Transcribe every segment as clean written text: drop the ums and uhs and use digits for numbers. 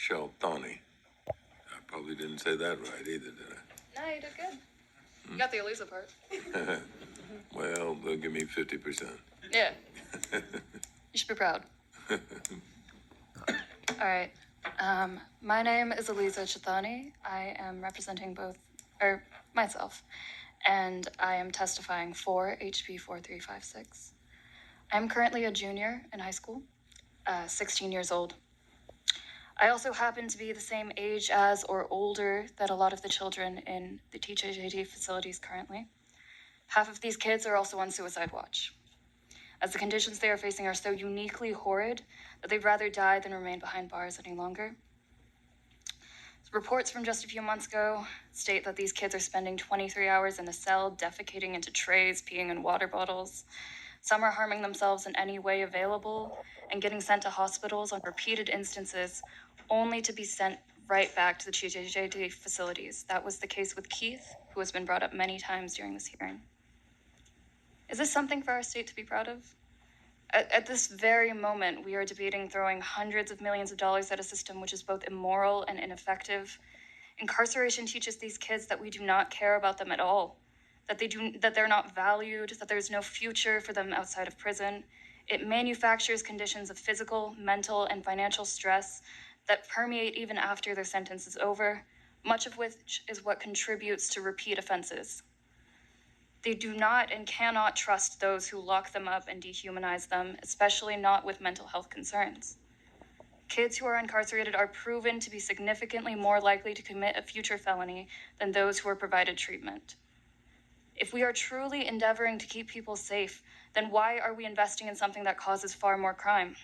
Sheltani. I probably didn't say that right either, did No, you did good. You got the Elisa part. I? Well, they'll give me 50%. Yeah. You should be proud. All right. My name is Elisa Chithani. I am representing myself, and I am testifying for HB 4356. I'm currently a junior in high school, 16 years old. I also happen to be the same age as or older than a lot of the children in the TJJD facilities currently. Half of these kids are also on suicide watch, as the conditions they are facing are so uniquely horrid that they'd rather die than remain behind bars any longer. Reports from just a few months ago state that these kids are spending 23 hours in a cell, defecating into trays, peeing in water bottles. Some are harming themselves in any way available and getting sent to hospitals on repeated instances, only to be sent right back to the JJFI facilities. That was the case with Keith, who has been brought up many times during this hearing. Is this something for our state to be proud of? At this very moment, we are debating throwing hundreds of millions of dollars at a system which is both immoral and ineffective. Incarceration teaches these kids that we do not care about them at all, that they're not valued, that there's no future for them outside of prison. It manufactures conditions of physical, mental, and financial stress that permeate even after their sentence is over, much of which is what contributes to repeat offenses. They do not and cannot trust those who lock them up and dehumanize them, especially not with mental health concerns. Kids who are incarcerated are proven to be significantly more likely to commit a future felony than those who are provided treatment. If we are truly endeavoring to keep people safe, then why are we investing in something that causes far more crime?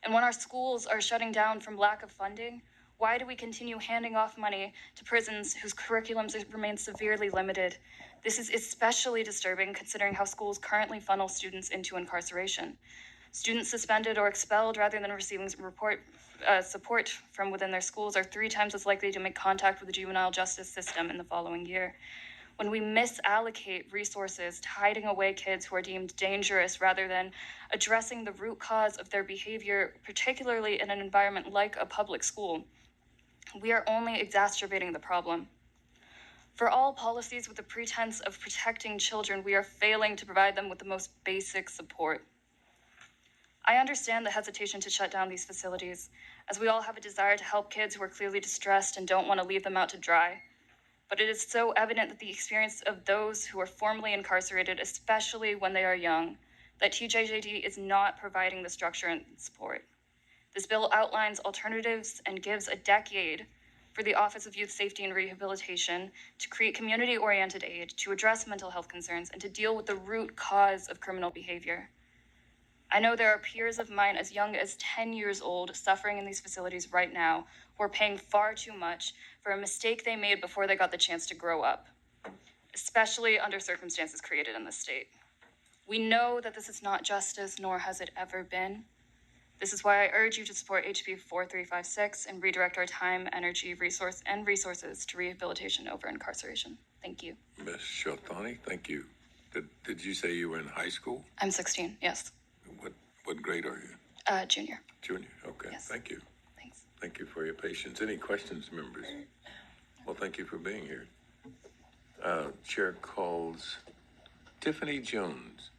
And when our schools are shutting down from lack of funding, why do we continue handing off money to prisons whose curriculums remain severely limited? This is especially disturbing considering how schools currently funnel students into incarceration. Students suspended or expelled rather than receiving support from within their schools are 3 times as likely to make contact with the juvenile justice system in the following year. When we misallocate resources to hiding away kids who are deemed dangerous rather than addressing the root cause of their behavior, particularly in an environment like a public school, we are only exacerbating the problem. For all policies with the pretense of protecting children, we are failing to provide them with the most basic support. I understand the hesitation to shut down these facilities, as we all have a desire to help kids who are clearly distressed and don't want to leave them out to dry. But it is so evident that the experience of those who are formerly incarcerated, especially when they are young, that TJJD is not providing the structure and support. This bill outlines alternatives and gives a decade for the Office of Youth Safety and Rehabilitation to create community-oriented aid, to address mental health concerns, and to deal with the root cause of criminal behavior. I know there are peers of mine as young as 10 years old suffering in these facilities right now who are paying far too much for a mistake they made before they got the chance to grow up, especially under circumstances created in this state. We know that this is not justice, nor has it ever been. This is why I urge you to support HB 4356 and redirect our time, energy, resources to rehabilitation over incarceration. Thank you. Ms. Sheltani, thank you. Did you say you were in high school? I'm 16, yes. What grade are you? Junior. Junior, okay. Yes. Thank you. Thanks. Thank you for your patience. Any questions, members? Well, thank you for being here. Chair calls Tiffany Jones.